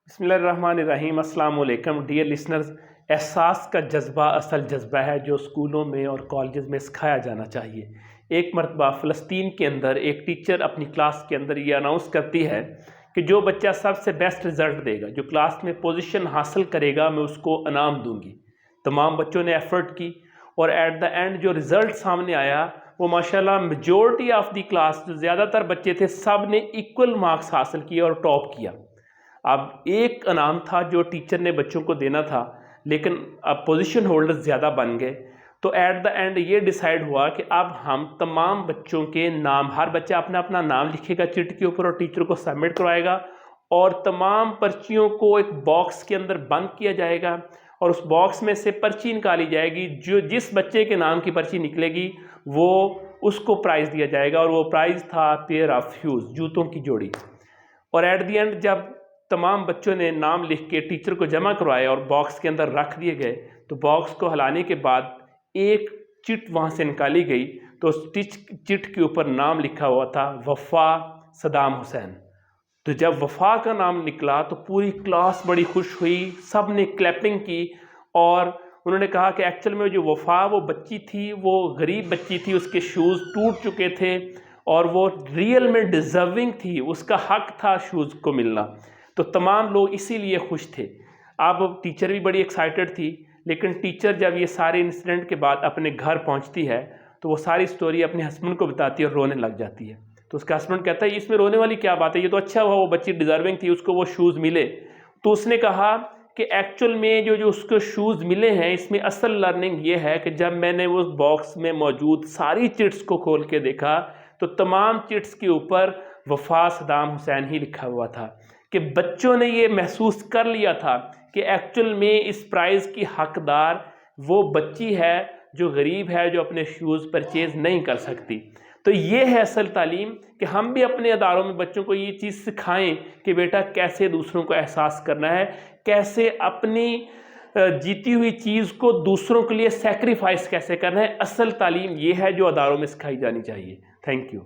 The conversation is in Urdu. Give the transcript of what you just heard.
بسم اللہ الرحمن الرحیم۔ السلام علیکم ڈیئر لسنرز۔ احساس کا جذبہ اصل جذبہ ہے جو اسکولوں میں اور کالجز میں سکھایا جانا چاہیے۔ ایک مرتبہ فلسطین کے اندر ایک ٹیچر اپنی کلاس کے اندر یہ اناؤنس کرتی ہے کہ جو بچہ سب سے بیسٹ رزلٹ دے گا، جو کلاس میں پوزیشن حاصل کرے گا، میں اس کو انعام دوں گی۔ تمام بچوں نے ایفرٹ کی اور ایٹ دا اینڈ جو رزلٹ سامنے آیا وہ ماشاءاللہ میجورٹی آف دی کلاس، جو زیادہ تر بچے تھے، سب نے ایکول مارکس حاصل کیے اور ٹاپ کیا۔ اب ایک انعام تھا جو ٹیچر نے بچوں کو دینا تھا، لیکن اب پوزیشن ہولڈر زیادہ بن گئے، تو ایٹ دا اینڈ یہ ڈیسائیڈ ہوا کہ اب ہم تمام بچوں کے نام، ہر بچہ اپنا اپنا نام لکھے گا چٹ کے اوپر اور ٹیچر کو سبمٹ کروائے گا، اور تمام پرچیوں کو ایک باکس کے اندر بند کیا جائے گا اور اس باکس میں سے پرچی نکالی جائے گی۔ جو جس بچے کے نام کی پرچی نکلے گی وہ اس کو پرائز دیا جائے گا، اور وہ پرائز تھا پیئر آف شوز، جوتوں کی جوڑی۔ اور ایٹ دی اینڈ جب تمام بچوں نے نام لکھ کے ٹیچر کو جمع کروایا اور باکس کے اندر رکھ دیے گئے، تو باکس کو ہلانے کے بعد ایک چٹ وہاں سے نکالی گئی، تو اس چٹ کے اوپر نام لکھا ہوا تھا وفا صدام حسین۔ تو جب وفا کا نام نکلا تو پوری کلاس بڑی خوش ہوئی، سب نے کلیپنگ کی، اور انہوں نے کہا کہ ایکچول میں جو وفا وہ بچی تھی، وہ غریب بچی تھی، اس کے شوز ٹوٹ چکے تھے اور وہ ریئل میں ڈیزرونگ تھی، اس کا حق تھا شوز کو ملنا۔ تو تمام لوگ اسی لیے خوش تھے۔ اب ٹیچر بھی بڑی ایکسائٹڈ تھی، لیکن ٹیچر جب یہ سارے انسیڈنٹ کے بعد اپنے گھر پہنچتی ہے تو وہ ساری سٹوری اپنے ہسبینڈ کو بتاتی ہے اور رونے لگ جاتی ہے۔ تو اس کا ہسبینڈ کہتا ہے اس میں رونے والی کیا بات ہے، یہ تو اچھا ہوا وہ بچی ڈیزرونگ تھی، اس کو وہ شوز ملے۔ تو اس نے کہا کہ ایکچول میں جو اس کو شوز ملے ہیں، اس میں اصل لرننگ یہ ہے کہ جب میں نے اس باکس میں موجود ساری چٹس کو کھول کے دیکھا تو تمام چٹس کے اوپر وفا صدام حسین ہی لکھا ہوا تھا، کہ بچوں نے یہ محسوس کر لیا تھا کہ ایکچول میں اس پرائز کی حقدار وہ بچی ہے جو غریب ہے، جو اپنے شوز پرچیز نہیں کر سکتی۔ تو یہ ہے اصل تعلیم، کہ ہم بھی اپنے اداروں میں بچوں کو یہ چیز سکھائیں کہ بیٹا کیسے دوسروں کو احساس کرنا ہے، کیسے اپنی جیتی ہوئی چیز کو دوسروں کے لیے سیکریفائس کیسے کرنا ہے۔ اصل تعلیم یہ ہے جو اداروں میں سکھائی جانی چاہیے۔ Thank you.